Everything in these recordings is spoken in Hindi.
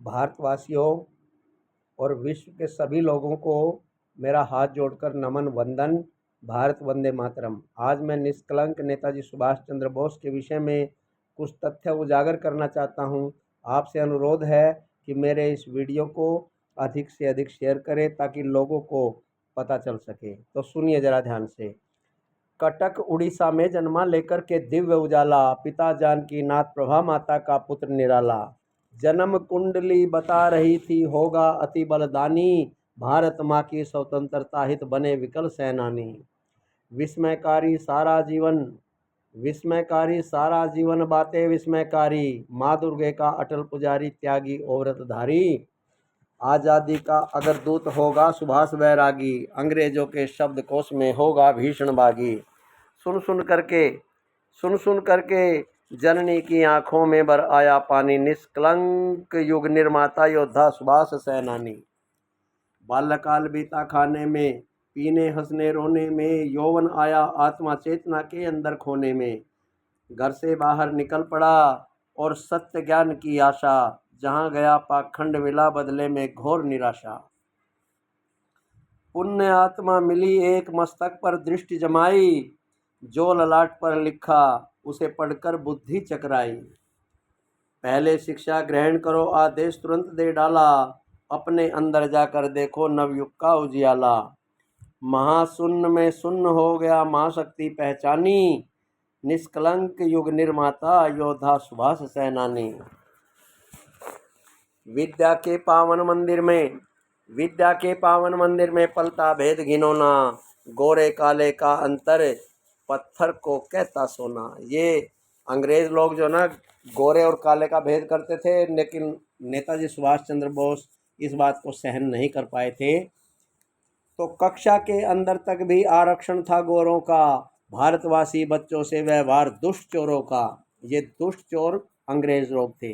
भारतवासियों और विश्व के सभी लोगों को मेरा हाथ जोड़कर नमन वंदन। भारत वंदे मातरम। आज मैं निष्कलंक नेताजी सुभाष चंद्र बोस के विषय में कुछ तथ्य उजागर करना चाहता हूं। आपसे अनुरोध है कि मेरे इस वीडियो को अधिक से अधिक शेयर करें ताकि लोगों को पता चल सके। तो सुनिए ज़रा ध्यान से। कटक उड़ीसा में जन्मा लेकर के दिव्य उजाला, पिता जानकी नाथ प्रभा माता का पुत्र निराला। जन्म कुंडली बता रही थी होगा अति बलदानी, भारत माँ की स्वतंत्रता हित बने विकल सेनानी। विस्मयकारी सारा जीवन बातें विस्मयकारी, माँ दुर्गे का अटल पुजारी त्यागी और व्रतधारी। आज़ादी का अगर दूत होगा सुभाष बैरागी, अंग्रेजों के शब्द कोश में होगा भीषण बागी। सुन सुन करके जननी की आंखों में भर आया पानी, निष्कलंक युग निर्माता योद्धा सुभाष सेनानी। बाल्यकाल बीता खाने में, पीने हंसने रोने में, यौवन आया आत्मा चेतना के अंदर खोने में। घर से बाहर निकल पड़ा और सत्य ज्ञान की आशा, जहां गया पाखंड मिला बदले में घोर निराशा। पुण्य आत्मा मिली एक मस्तक पर दृष्टि जमाई, जो ललाट पर लिखा उसे पढ़कर बुद्धि चकराई। पहले शिक्षा ग्रहण करो आदेश तुरंत दे डाला, अपने अंदर जाकर देखो नवयुग का उजियाला। महाशून्य में शून्य हो गया महाशक्ति पहचानी, निष्कलंक युग निर्माता योद्धा सुभाष सेनानी। विद्या के पावन मंदिर में पलता भेद घिनौना, गोरे काले का अंतर पत्थर को कहता सोना। ये अंग्रेज लोग जो ना गोरे और काले का भेद करते थे, लेकिन नेताजी सुभाष चंद्र बोस इस बात को सहन नहीं कर पाए थे। तो कक्षा के अंदर तक भी आरक्षण था गोरों का, भारतवासी बच्चों से व्यवहार दुष्ट चोरों का। ये दुष्ट चोर अंग्रेज लोग थे।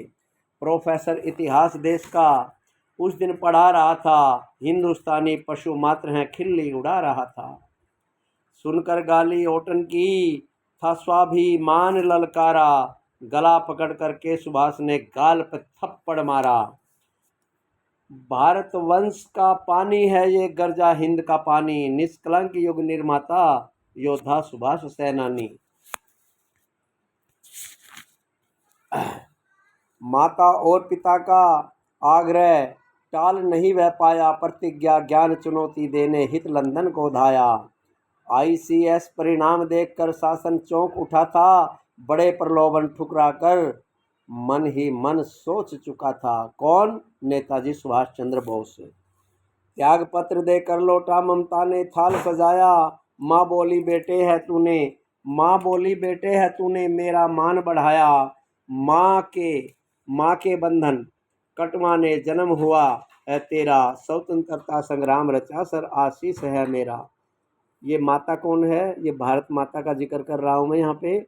प्रोफेसर इतिहास देश का उस दिन पढ़ा रहा था, हिंदुस्तानी पशु मात्र हैं खिल्ली उड़ा रहा था। सुनकर गाली ओटन की था स्वाभिमान ललकारा, गला पकड़ करके सुभाष ने गाल पर थप्पड़ मारा। भारत वंश का पानी है ये गर्जा हिंद का पानी, निष्कलंक युग निर्माता योद्धा सुभाष सेनानी। माता और पिता का आग्रह टाल नहीं वह पाया, प्रतिज्ञा ज्ञान चुनौती देने हित लंदन को धाया। ICS परिणाम देखकर शासन चौंक उठा था, बड़े प्रलोभन ठुकरा कर मन ही मन सोच चुका था। कौन? नेताजी सुभाष चंद्र बोस। त्याग पत्र देकर लौटा ममता ने थाल सजाया, माँ बोली बेटे है तूने मेरा मान बढ़ाया। माँ के बंधन कटवाने जन्म हुआ है तेरा, स्वतंत्रता संग्राम रचा सर आशीष है मेरा। ये माता कौन है? ये भारत माता का जिक्र कर रहा हूँ मैं यहाँ पे।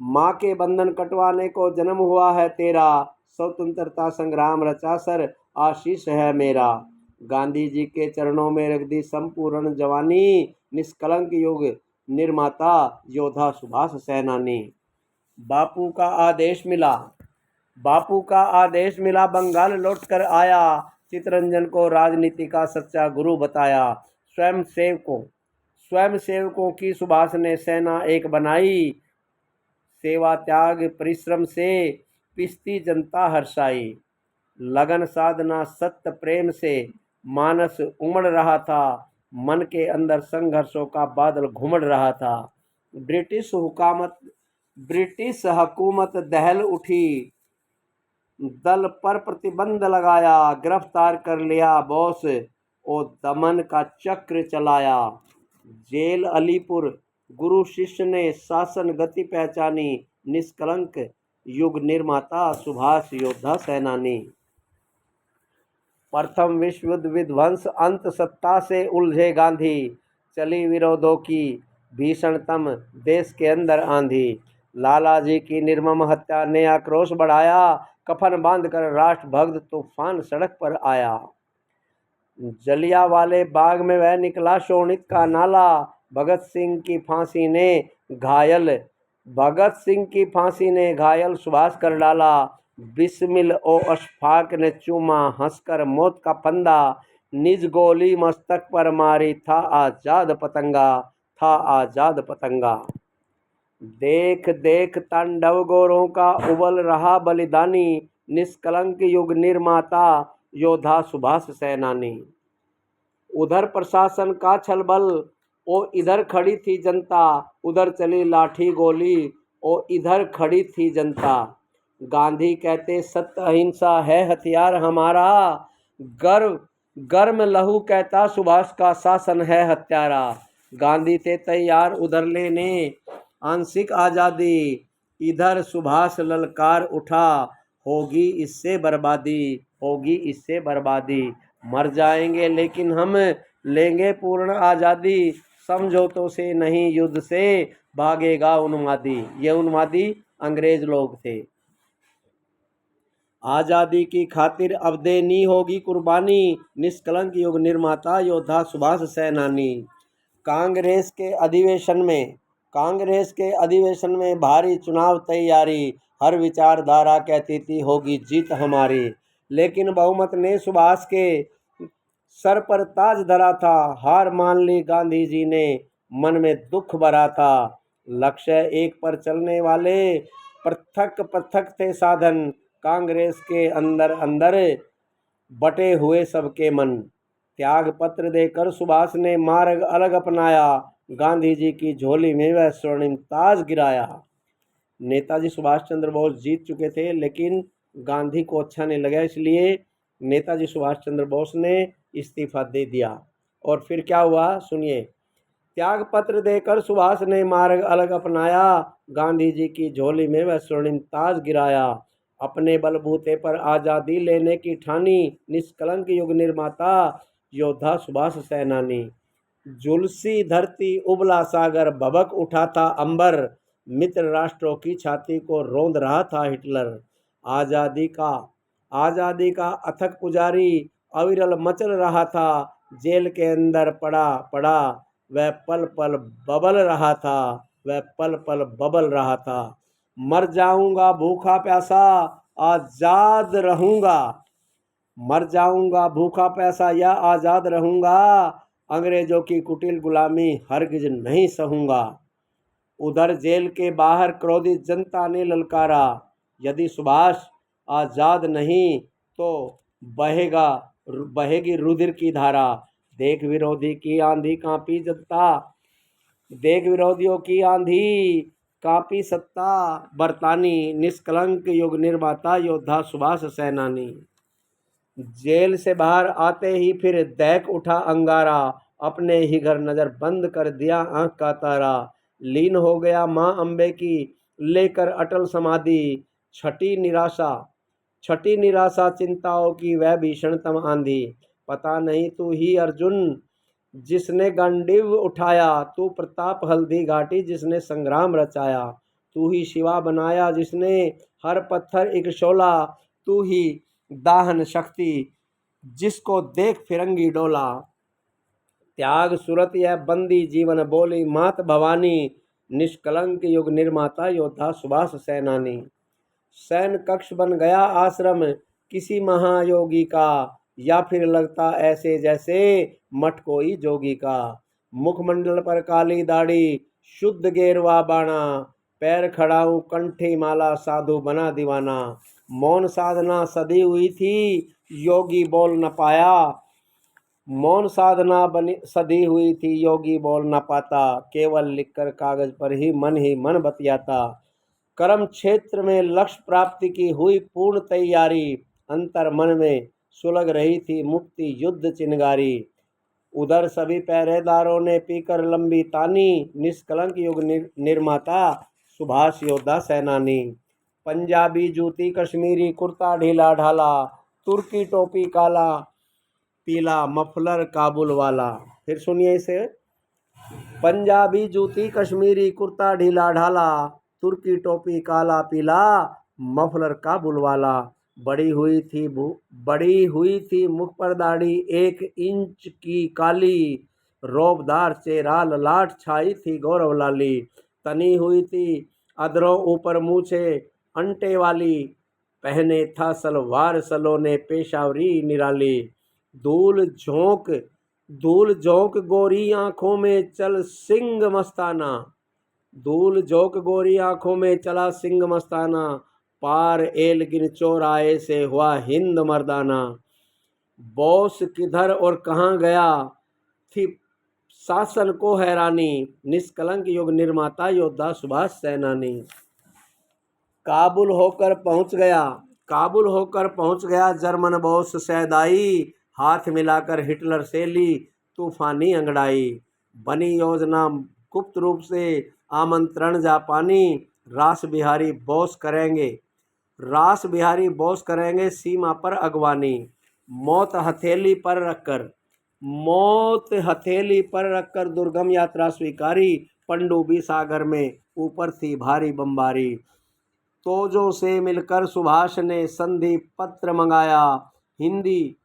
माँ के बंधन कटवाने को जन्म हुआ है तेरा, स्वतंत्रता संग्राम रचा सर आशीष है मेरा। गांधी जी के चरणों में रख दी संपूर्ण जवानी, निष्कलंक युग निर्माता योद्धा सुभाष सेनानी। बापू का आदेश मिला बंगाल लौट कर आया, चित्तरंजन को राजनीति का सच्चा गुरु बताया। स्वयंसेवकों की सुभाष ने सेना एक बनाई, सेवा त्याग परिश्रम से पिसती जनता हर्षाई। लगन साधना सत्य प्रेम से मानस उमड़ रहा था, मन के अंदर संघर्षों का बादल घुमड़ रहा था। ब्रिटिश हुकूमत दहल उठी, दल पर प्रतिबंध लगाया, गिरफ्तार कर लिया बोस और दमन का चक्र चलाया। जेल अलीपुर गुरु शिष्य ने शासन गति पहचानी, निष्कलंक युग निर्माता सुभाष योद्धा सेनानी। प्रथम विश्व युद्ध विध्वंस अंत सत्ता से उलझे गांधी, चली विरोधों की भीषणतम देश के अंदर आंधी। लाला जी की निर्मम हत्या ने आक्रोश बढ़ाया, कफन बांधकर राष्ट्रभक्त तूफान सड़क पर आया। जलियांवाले बाग में वह निकला शोणित का नाला, भगत सिंह की फांसी ने घायल सुभाष कर डाला। बिस्मिल ओ अशफाक ने चूमा हंसकर मौत का फंदा, निज गोली मस्तक पर मारी था आजाद पतंगा, था आजाद पतंगा। देख देख तांडव गोरों का उबल रहा बलिदानी, निष्कलंक युग निर्माता योद्धा सुभाष सेनानी। उधर प्रशासन का छलबल, ओ इधर खड़ी थी जनता, उधर चली लाठी गोली, ओ इधर खड़ी थी जनता। गांधी कहते सत्य अहिंसा है हथियार हमारा, गर्व गर्म लहू कहता सुभाष का शासन है हत्यारा। गांधी थे तैयार उधर लेने आंशिक आज़ादी, इधर सुभाष ललकार उठा, होगी इससे बर्बादी, होगी इससे बर्बादी। मर जाएंगे लेकिन हम लेंगे पूर्ण आज़ादी, समझौतों से नहीं युद्ध से भागेगा उन्मादी। ये उन्मादी अंग्रेज लोग थे। आज़ादी की खातिर अब देनी होगी कुर्बानी, निष्कलंक युग निर्माता योद्धा सुभाष सेनानी। कांग्रेस के अधिवेशन में भारी चुनाव तैयारी, हर विचारधारा कहती थी होगी जीत हमारी। लेकिन बहुमत ने सुभाष के सर पर ताज धरा था, हार मान ली गांधी जी ने, मन में दुख भरा था। लक्ष्य एक पर चलने वाले पृथक पृथक थे साधन, कांग्रेस के अंदर अंदर बटे हुए सबके मन। त्याग पत्र देकर सुभाष ने मार्ग अलग अपनाया, गांधी जी की झोली में वह स्वर्णिम ताज गिराया। नेताजी सुभाष चंद्र बोस जीत चुके थे, लेकिन गांधी को अच्छा नहीं लगा, इसलिए नेताजी सुभाष चंद्र बोस ने इस्तीफा दे दिया। और फिर क्या हुआ सुनिए। त्याग पत्र देकर सुभाष ने मार्ग अलग अपनाया, गांधी जी की झोली में वह स्वर्णिम ताज गिराया। अपने बलबूते पर आज़ादी लेने की ठानी, निष्कलंक युग निर्माता योद्धा सुभाष सेनानी। झुलसी धरती उबला सागर, भभक उठा था अंबर, मित्र राष्ट्रों की छाती को रौंद रहा था हिटलर। आज़ादी का अथक पुजारी अविरल मचल रहा था, जेल के अंदर पड़ा पड़ा वह पल पल बबल रहा था, वह पल पल बबल रहा था। मर जाऊंगा भूखा प्यासा आज़ाद रहूंगा, मर जाऊंगा भूखा प्यासा या आज़ाद रहूंगा, अंग्रेजों की कुटिल गुलामी हरगिज नहीं सहूंगा। उधर जेल के बाहर क्रोधित जनता ने ललकारा, यदि सुभाष आज़ाद नहीं तो बहेगी रुधिर की धारा। देख विरोधी की आंधी कांपी जनता, देख विरोधियों की आंधी कांपी सत्ता बरतानी, निष्कलंक युग निर्माता योद्धा सुभाष सेनानी। जेल से बाहर आते ही फिर दहक उठा अंगारा, अपने ही घर नजर बंद कर दिया आंख का तारा। लीन हो गया माँ अम्बे की लेकर अटल समाधि, छठी निराशा चिंताओं की वह भीषणतम आंधी। पता नहीं तू ही अर्जुन जिसने गांडीव उठाया, तू प्रताप हल्दी घाटी जिसने संग्राम रचाया, तू ही शिवा बनाया जिसने हर पत्थर एक शोला, तू ही दाहन शक्ति जिसको देख फिरंगी डोला। त्याग सुरत यह बंदी जीवन बोली मात भवानी, निष्कलंक युग निर्माता योद्धा सुभाष सेनानी। सैन कक्ष बन गया आश्रम किसी महायोगी का, या फिर लगता ऐसे जैसे मठ कोई जोगी का। मुखमंडल पर काली दाढ़ी शुद्ध गेरवा बाणा, पैर खड़ाऊं कंठी माला साधु बना दीवाना। मौन साधना सदी हुई थी योगी बोल न पाया, मौन साधना बनी सदी हुई थी योगी बोल न पाता, केवल लिखकर कागज पर ही मन बतियाता। कर्म क्षेत्र में लक्ष्य प्राप्ति की हुई पूर्ण तैयारी, अंतर मन में सुलग रही थी मुक्ति युद्ध चिनगारी। उधर सभी पहरेदारों ने पीकर लंबी तानी, निष्कलंक युग निर्माता सुभाष योद्धा सेनानी। पंजाबी जूती कश्मीरी कुर्ता ढीला ढाला, तुर्की टोपी काला पीला मफलर काबुल वाला। फिर सुनिए इसे। पंजाबी जूती कश्मीरी कुर्ता ढीला ढाला, तुर्की टोपी काला पीला मफलर काबुल वाला। बड़ी हुई थी मुख पर दाढ़ी 1 इंच की काली, रौबदार चेहरा ललाट छाई थी गौरव लाली। तनी हुई थी अधरों ऊपर मूछे अंटे वाली, पहने था सलवार सलोने पेशावरी निराली। धूल झोंक गोरी आंखों में चल सिंह मस्ताना। धूल झोंक गोरी आंखों में चला सिंह मस्ताना। पार एलगिन चौराहे से हुआ हिंद मर्दाना। बॉस किधर और कहाँ गया थी शासन को हैरानी। निष्कलंक युग निर्माता योद्धा सुभाष सैनानी। काबुल होकर पहुंच गया जर्मन बॉस सैदाई। हाथ मिलाकर हिटलर से ली तूफानी अंगड़ाई। बनी योजना गुप्त रूप से आमंत्रण जापानी। रास बिहारी बोस करेंगे सीमा पर अगवानी। मौत हथेली पर रखकर दुर्गम यात्रा स्वीकारी। पनडुब्बी सागर में ऊपर थी भारी बमबारी। तोजो से मिलकर सुभाष ने संधि पत्र मंगाया। हिंदी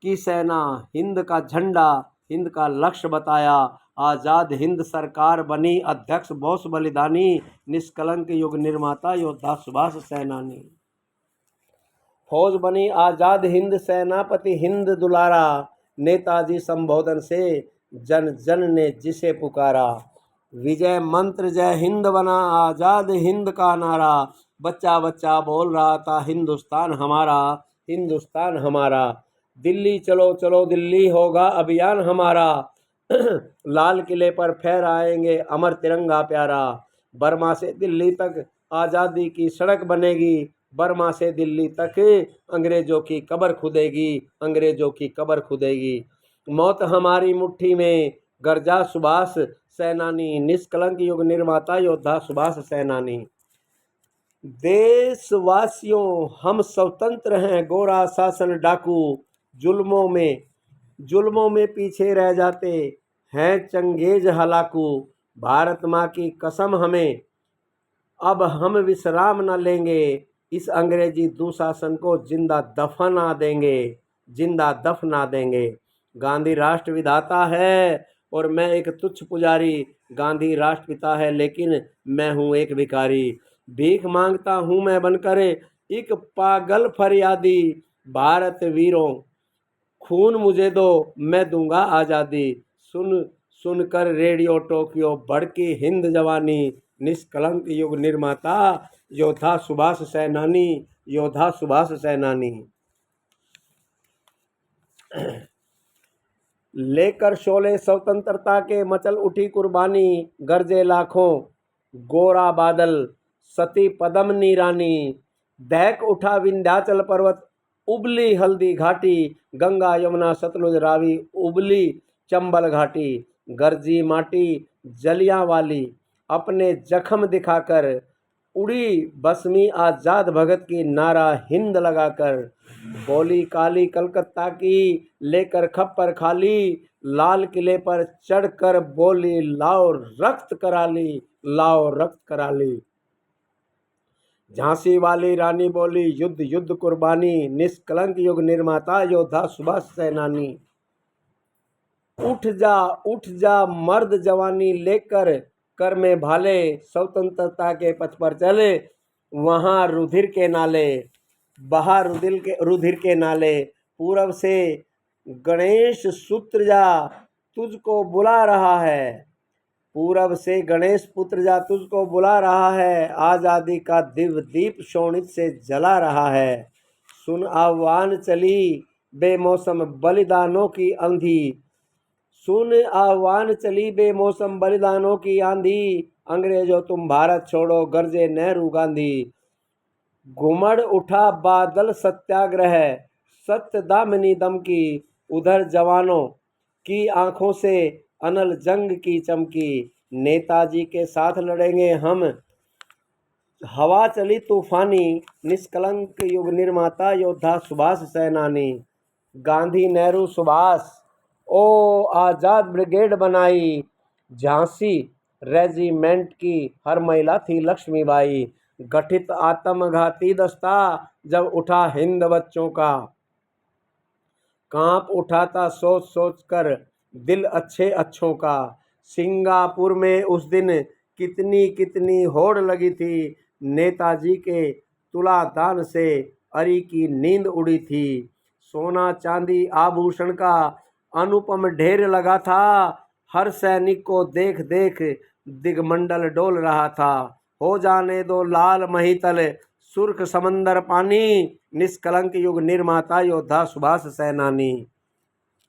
की सेना, हिंद का झंडा, हिंद का लक्ष्य बताया। आज़ाद हिंद सरकार बनी, अध्यक्ष बोस बलिदानी। निष्कलंक युग निर्माता योद्धा सुभाष सैनानी। फौज बनी आज़ाद हिंद, सेनापति हिंद दुलारा। नेताजी संबोधन से जन जन ने जिसे पुकारा। विजय मंत्र जय हिंद बना, आज़ाद हिंद का नारा। बच्चा बच्चा बोल रहा था हिंदुस्तान हमारा, हिंदुस्तान हमारा। दिल्ली चलो चलो दिल्ली होगा अभियान हमारा। लाल किले पर फहराएंगे अमर तिरंगा प्यारा। बर्मा से दिल्ली तक आज़ादी की सड़क बनेगी। बर्मा से दिल्ली तक अंग्रेजों की कब्र खुदेगी, अंग्रेजों की कब्र खुदेगी। मौत हमारी मुट्ठी में गर्जा सुभाष सैनानी। निष्कलंक युग निर्माता योद्धा सुभाष सैनानी। देशवासियों हम स्वतंत्र हैं, गोरा शासन डाकू जुल्मों में पीछे रह जाते हैं चंगेज हलाकू। भारत माँ की कसम हमें, अब हम विश्राम न लेंगे। इस अंग्रेजी दुशासन को जिंदा दफना देंगे। गांधी राष्ट्र विधाता है और मैं एक तुच्छ पुजारी। गांधी राष्ट्रपिता है लेकिन मैं हूँ एक भिखारी। भीख मांगता हूँ मैं बनकर एक पागल फरियादी। भारत वीरों खून मुझे दो, मैं दूंगा आज़ादी। सुनकर रेडियो टोक्यो भड़की हिंद जवानी। निष्कलंक युग निर्माता योद्धा सुभाष सैनानी, योद्धा सुभाष सैनानी। लेकर शोले स्वतंत्रता के मचल उठी कुर्बानी। गरजे लाखों गोरा बादल, सती पद्मिनी रानी। दहक उठा विंध्याचल पर्वत, उबली हल्दी घाटी। गंगा यमुना सतलुज रावी, उबली चंबल घाटी। गरजी माटी जलियांवाली, अपने जख्म दिखाकर। उड़ी बसमी आज़ाद भगत की, नारा हिंद लगाकर। बोली काली कलकत्ता की, लेकर खप्पर खाली। लाल किले पर चढ़कर बोली, लाओ रक्त कराली, लाओ रक्त कराली। झांसी वाली रानी बोली, युद्ध युद्ध कुर्बानी। निष्कलंक युग निर्माता योद्धा सुभाष सैनानी। उठ जा मर्द जवानी लेकर, कर में भाले। स्वतंत्रता के पथ पर चले, वहाँ रुधिर के नाले, बहा रुधिर के नाले। पूरब से गणेश पुत्र जा तुझको बुला रहा है। पूरब से गणेश पुत्र जा तुझको बुला रहा है। आज़ादी का दिव्य दीप शोणित से जला रहा है। सुन आह्वान चली बेमौसम बलिदानों की आंधी। सुन आह्वान चली बेमौसम बलिदानों की आंधी। अंग्रेजों तुम भारत छोड़ो, गरजे नेहरू गांधी। घुमड़ उठा बादल सत्याग्रह, सत्य दामिनी दम की। उधर जवानों की आंखों से अनल जंग की चमकी। नेताजी के साथ लड़ेंगे हम, हवा चली तूफानी। निष्कलंक युग निर्माता योद्धा सुभाष सैनानी। गांधी नेहरू सुभाष ओ आज़ाद ब्रिगेड बनाई। झांसी रेजिमेंट की हर महिला थी लक्ष्मीबाई। गठित आत्मघाती दस्ता जब उठा हिंद बच्चों का। कांप उठा था सोच सोच कर दिल अच्छे अच्छों का। सिंगापुर में उस दिन कितनी कितनी होड़ लगी थी। नेताजी के तुलादान से अरी की नींद उड़ी थी। सोना चांदी आभूषण का अनुपम ढेर लगा था। हर सैनिक को देख देख दिगमंडल डोल रहा था। हो जाने दो लाल महितल सुर्ख समंदर पानी, निष्कलंक युग निर्माता योद्धा सुभाष सेनानी।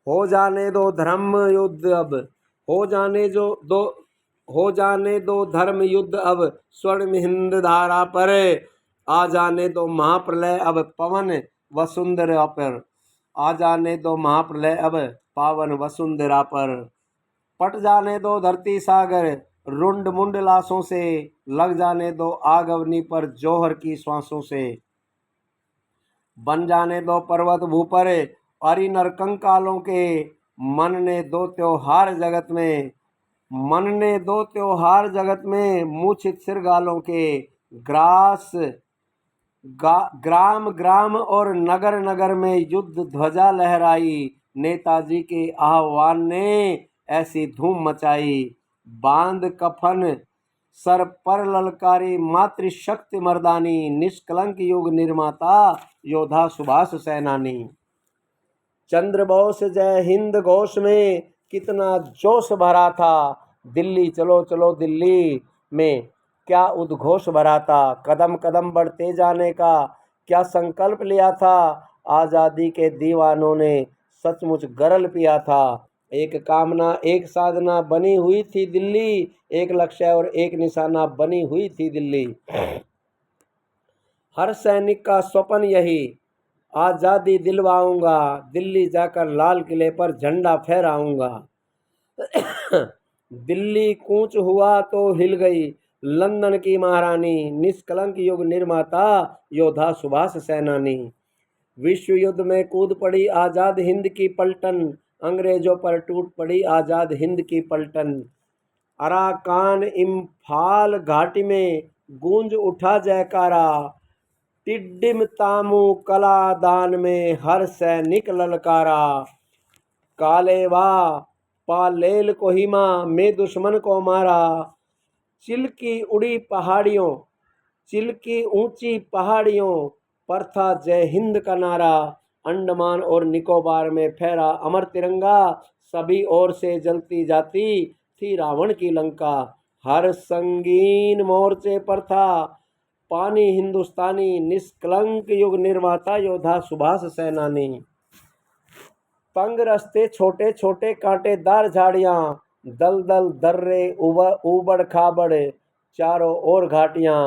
हो जाने दो धर्म युद्ध अब, हो जाने जो दो हो जाने दो धर्म युद्ध अब स्वर्ण हिंद धारा पर। आ जाने दो महाप्रलय अब पवन वसुंधरा पर। आ जाने दो महाप्रलय अब पावन वसुंधरा पर। पट जाने दो धरती सागर रुंड मुंड लाशों से। लग जाने दो आग अग्नि पर जौहर की श्वासों से। बन जाने दो पर्वत भूपर अरि नर कंकालों के। मन ने दो त्योहार जगत में, मन ने दो त्योहार जगत में मूछित सिरगालों के। ग्रास ग्राम ग्राम और नगर नगर में युद्ध ध्वजा लहराई। नेताजी के आह्वान ने ऐसी धूम मचाई। बांध कफन सर पर ललकारी मातृशक्ति मर्दानी, निष्कलंक युग निर्माता योद्धा सुभाष सेनानी। चंद्र बोस जय हिंद घोष में कितना जोश भरा था। दिल्ली चलो चलो दिल्ली में क्या उद्घोष भरा था। कदम कदम बढ़ते जाने का क्या संकल्प लिया था। आज़ादी के दीवानों ने सचमुच गरल पिया था। एक कामना एक साधना बनी हुई थी दिल्ली, एक लक्ष्य और एक निशाना बनी हुई थी दिल्ली। हर सैनिक का स्वप्न यही, आज़ादी दिलवाऊंगा, दिल्ली जाकर लाल किले पर झंडा फहराऊंगा। दिल्ली कूच हुआ तो हिल गई लंदन की महारानी, निष्कलंक युग निर्माता योद्धा सुभाष सेनानी। विश्व युद्ध में कूद पड़ी आज़ाद हिंद की पलटन, अंग्रेजों पर टूट पड़ी आज़ाद हिंद की पलटन। अराकान इम्फाल घाटी में गूंज उठा जयकारा। टिड्डिम तामू कला दान में हर सैनिक ललकारा। कालेवा पालेल कोहिमा में दुश्मन को मारा। चिल्की उड़ी पहाड़ियों, चिल्की ऊंची पहाड़ियों पर था जय हिंद का नारा। अंडमान और निकोबार में फहरा अमर तिरंगा, सभी ओर से जलती जाती थी रावण की लंका। हर संगीन मोर्चे पर था पानी हिंदुस्तानी, निष्कलंक युग निर्माता योद्धा सुभाष सेनानी। तंग रस्ते छोटे छोटे कांटेदार झाड़ियां, दलदल दर्रे उबड़ खाबड़ चारों ओर घाटियां।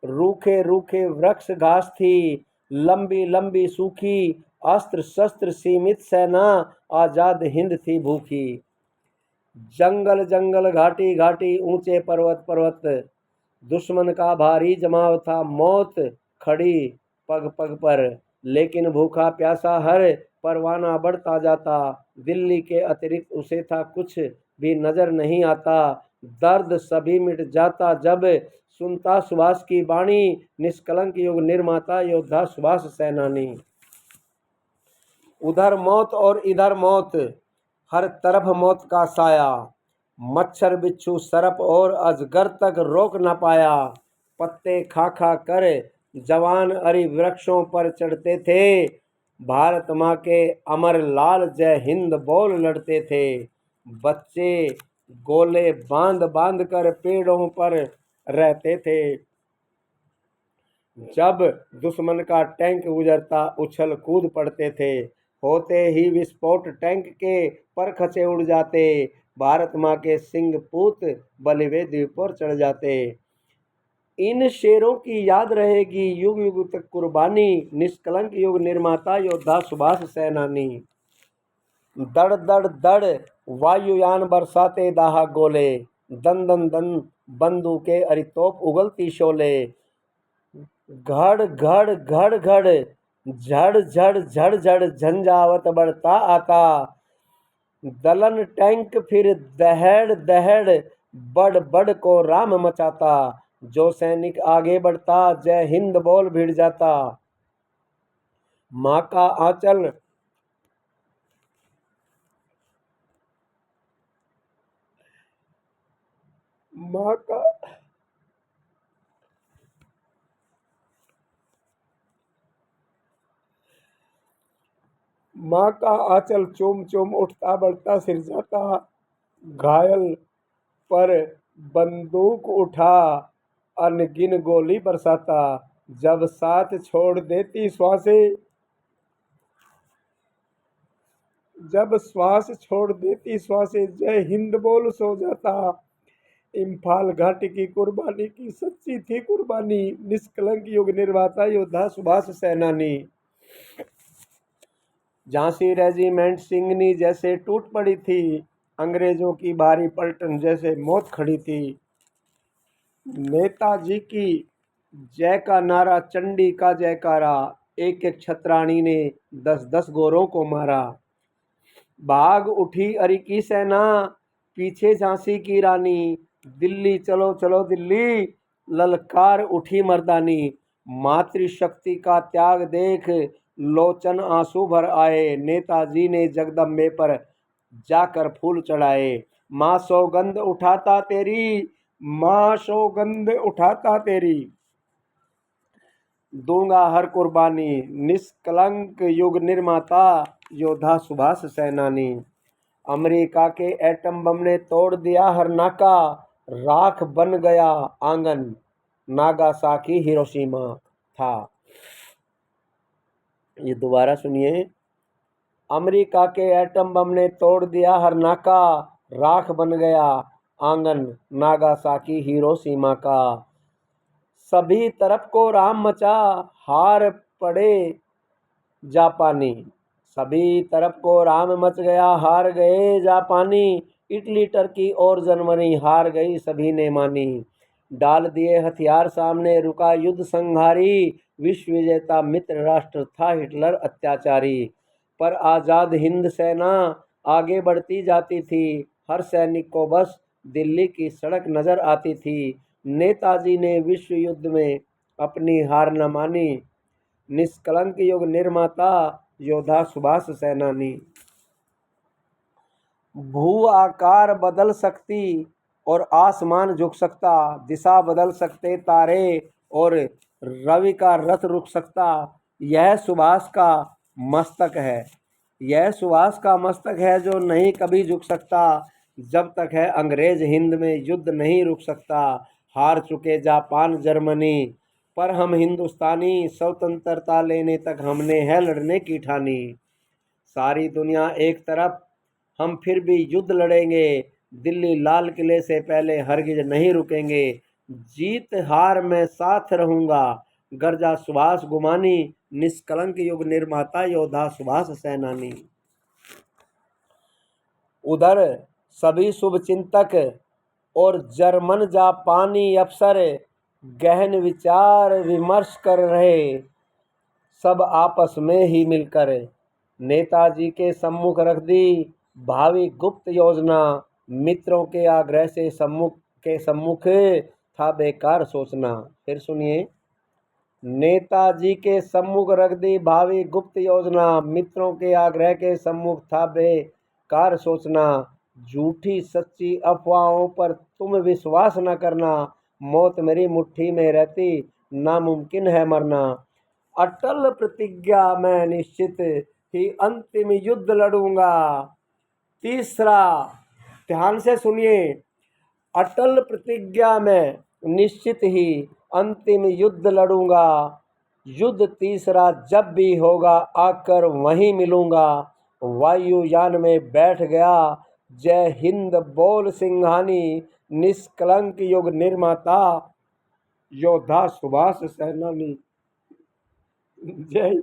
रूखे रूखे वृक्ष घास थी लंबी लंबी सूखी, अस्त्र शस्त्र सीमित सेना आजाद हिंद थी भूखी। जंगल जंगल घाटी घाटी ऊंचे पर्वत पर्वत, दुश्मन का भारी जमाव था मौत खड़ी पग पग पर। लेकिन भूखा प्यासा हर परवाना बढ़ता जाता, दिल्ली के अतिरिक्त उसे था कुछ भी नजर नहीं आता। दर्द सभी मिट जाता जब सुनता सुभाष की वाणी, निष्कलंक युग निर्माता योद्धा सुभाष सेनानी। उधर मौत और इधर मौत, हर तरफ मौत का साया। मच्छर बिच्छू सरप और अजगर तक रोक न पाया। पत्ते खा खा कर जवान अरि वृक्षों पर चढ़ते थे। भारत माँ के अमर लाल जय हिंद बोल लड़ते थे। बच्चे गोले बांध बांध कर पेड़ों पर रहते थे। जब दुश्मन का टैंक गुजरता उछल कूद पड़ते थे। होते ही विस्फोट टैंक के परखचे उड़ जाते। भारत माँ के सिंह पूत बलिवेदी पर चढ़ जाते। इन शेरों की याद रहेगी युग युग तक कुर्बानी, निष्कलंक युग निर्माता योद्धा सुभाष सेनानी। दड़ दड़ दड़ वायुयान बरसाते दाहक गोले, दन दन दन बंदूकें अरितोप उगलती शोले। घड़ घड़ घड़ घड़ झड़ झड़ झड़ झड़ झंझावत बढ़ता आता। दलन टैंक फिर दहड़ दहड़ बढ़ बढ़ को राम मचाता। जो सैनिक आगे बढ़ता जय हिंद बोल भिड़ जाता। माँ का आंचल माँ का माँ का आंचल चूम चूम उठता बढ़ता सिर जाता, घायल पर बंदूक उठा अनगिन गोली बरसाता। जब साथ छोड़ देती श्वासें, जब श्वास छोड़ देती श्वासें, जय हिंद बोल सो जाता। इम्फाल घाटी की कुर्बानी की सच्ची थी कुर्बानी, निष्कलंक युग निर्माता योद्धा सुभाष सेनानी। झांसी रेजिमेंट सिंगनी जैसे टूट पड़ी थी, अंग्रेजों की भारी पलटन जैसे मौत खड़ी थी। नेताजी की जय का नारा, चंडी का जयकारा, एक एक छतरानी ने 10-10 गोरों को मारा। भाग उठी अरी की सेना, पीछे झांसी की रानी, दिल्ली चलो चलो दिल्ली, ललकार उठी मर्दानी। मातृशक्ति का त्याग देख लोचन आंसू भर आए, नेताजी ने जगदम्बे पर जाकर फूल चढ़ाए। माँ सौगंध उठाता तेरी, माँ सौगंध उठाता तेरी, दूंगा हर कुर्बानी, निष्कलंक युग निर्माता योद्धा सुभाष सेनानी। अमेरिका के एटम बम ने तोड़ दिया हर नाका, राख बन गया आंगन, नागासाकी हिरोशिमा था। ये दोबारा सुनिए। अमेरिका के एटम बम ने तोड़ दिया हर नाका, राख बन गया आंगन, नागासाकी हिरोशिमा का। सभी तरफ को राम मचा, हार पड़े जापानी, सभी तरफ को राम मच गया, हार गए जापानी। इटली टर्की और जर्मनी हार गई, सभी ने मानी। डाल दिए हथियार सामने, रुका युद्ध संहारी, विश्व विजेता मित्र राष्ट्र था हिटलर अत्याचारी। पर आज़ाद हिंद सेना आगे बढ़ती जाती थी, हर सैनिक को बस दिल्ली की सड़क नजर आती थी। नेताजी ने विश्व युद्ध में अपनी हार न मानी, निष्कलंक युग निर्माता योद्धा सुभाष सेनानी। भू आकार बदल सकती और आसमान झुक सकता, दिशा बदल सकते तारे और रवि का रथ रुक सकता। यह सुभाष का मस्तक है, यह सुभाष का मस्तक है जो नहीं कभी झुक सकता। जब तक है अंग्रेज हिंद में युद्ध नहीं रुक सकता। हार चुके जापान जर्मनी, पर हम हिंदुस्तानी, स्वतंत्रता लेने तक हमने है लड़ने की ठानी। सारी दुनिया एक तरफ, हम फिर भी युद्ध लड़ेंगे, दिल्ली लाल किले से पहले हरगिज नहीं रुकेंगे। जीत हार में साथ रहूंगा, गर्जा सुभाष गुमानी, निष्कलंक युग निर्माता योद्धा सुभाष सेनानी। उधर सभी शुभचिंतक और जर्मन जापानी अफसर गहन विचार विमर्श कर रहे, सब आपस में ही मिलकर नेताजी के सम्मुख रख दी भावी गुप्त योजना। मित्रों के आग्रह से सम्मुख था बेकार सोचना। फिर सुनिए। नेताजी के सम्मुख रख दी भावी गुप्त योजना, मित्रों के आग्रह के सम्मुख था बेकार सोचना। झूठी सच्ची अफवाहों पर तुम विश्वास न करना, मौत मेरी मुट्ठी में रहती, नामुमकिन है मरना। अटल प्रतिज्ञा मैं निश्चित ही अंतिम युद्ध लड़ूंगा। तीसरा, ध्यान से सुनिए। अटल प्रतिज्ञा में निश्चित ही अंतिम युद्ध लड़ूंगा। युद्ध तीसरा जब भी होगा आकर वहीं मिलूंगा। वायुयान में बैठ गया, जय हिंद बोल सिंघानी, निष्कलंक युग निर्माता योद्धा सुभाष सेनानी। जय